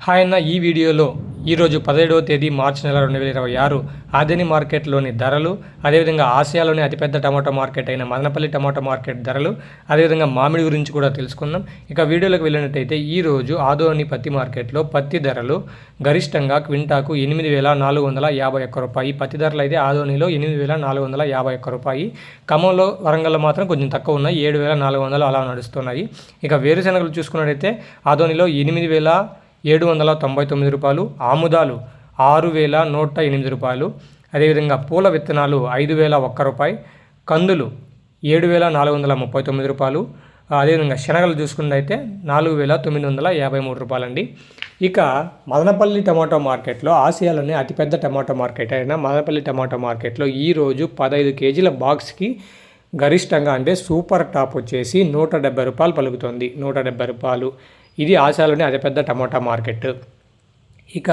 Hi అన్న, ఈ వీడియోలో ఈరోజు 17వ తేదీ మార్చి నెల 2026 ఆదోని మార్కెట్లోని ధరలు, అదేవిధంగా ఆసియాలోని అతిపెద్ద టమాటో మార్కెట్ అయిన మదనపల్లి టమాటో మార్కెట్ ధరలు, అదేవిధంగా మామిడి గురించి కూడా తెలుసుకుందాం. ఇక వీడియోలోకి వెళ్ళినట్టయితే ఈరోజు ఆదోని పత్తి మార్కెట్లో పత్తి ధరలు గరిష్టంగా క్వింటాకు 8,451 రూపాయి. పత్తి ధరలు అయితే ఆదోనిలో 8,451 రూపాయి. ఖమ్మంలో, వరంగల్లో మాత్రం కొంచెం తక్కువ ఉన్నాయి, 7,400 అలా నడుస్తున్నాయి. ఇక వేరుశనగలు చూసుకున్నట్టయితే ఆదోనిలో 8,799 రూపాయలు, ఆముదాలు 6,108 రూపాయలు, అదేవిధంగా పూల విత్తనాలు 5,001 రూపాయి, కందులు 7,439 రూపాయలు, అదేవిధంగా శనగలు చూసుకున్నట్టయితే 4,953 రూపాయలండి. ఇక మదనపల్లి టమాటో మార్కెట్లో ఆసియాలోనే అతిపెద్ద టమాటో మార్కెట్ అయిన మదనపల్లి టమాటో మార్కెట్లో ఈరోజు 15 కేజీల బాక్స్కి గరిష్టంగా అంటే సూపర్ టాప్ వచ్చేసి 170 రూపాయలు పలుకుతుంది. 170 రూపాయలు. ఇది ఆసియాలోనే అతిపెద్ద టమాటా మార్కెట్. ఇక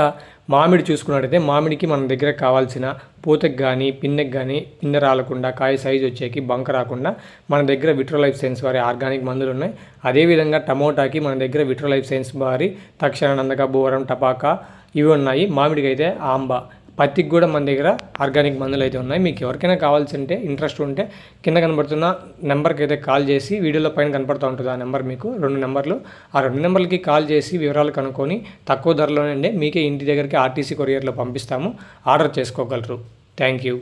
మామిడి చూసుకున్నట్టయితే మామిడికి మన దగ్గర కావాల్సిన పూతకి కానీ పిన్నెకి కానీ పిన్నె రాలకుండా కాయ సైజు వచ్చేకి బంక రాకుండా మన దగ్గర విట్రోలైఫ్ సైన్స్ వారి ఆర్గానిక్ మందులు ఉన్నాయి. అదేవిధంగా టమోటాకి మన దగ్గర విట్రోలైఫ్ సైన్స్ వారి తక్షణ నందక బోరం టపాకా ఇవి ఉన్నాయి. మామిడికి అయితే ఆంబా, పత్తికి కూడా మన దగ్గర ఆర్గానిక్ మందులు అయితే ఉన్నాయి. మీకు ఎవరికైనా కావాల్సి ఉంటే ఇంట్రెస్ట్ ఉంటే కింద కనబడుతున్న నెంబర్కి అయితే కాల్ చేసి, వీడియోలో పైన కనపడుతూ ఉంటుంది ఆ నెంబర్, మీకు 2 నెంబర్లు, ఆ 2 నెంబర్లకి కాల్ చేసి వివరాలు కనుక్కొని తక్కువ ధరలోనే మీకే ఇంటి దగ్గరికి ఆర్టీసీ కొరియర్లో పంపిస్తాము, ఆర్డర్ చేసుకోగలరు. Thank you.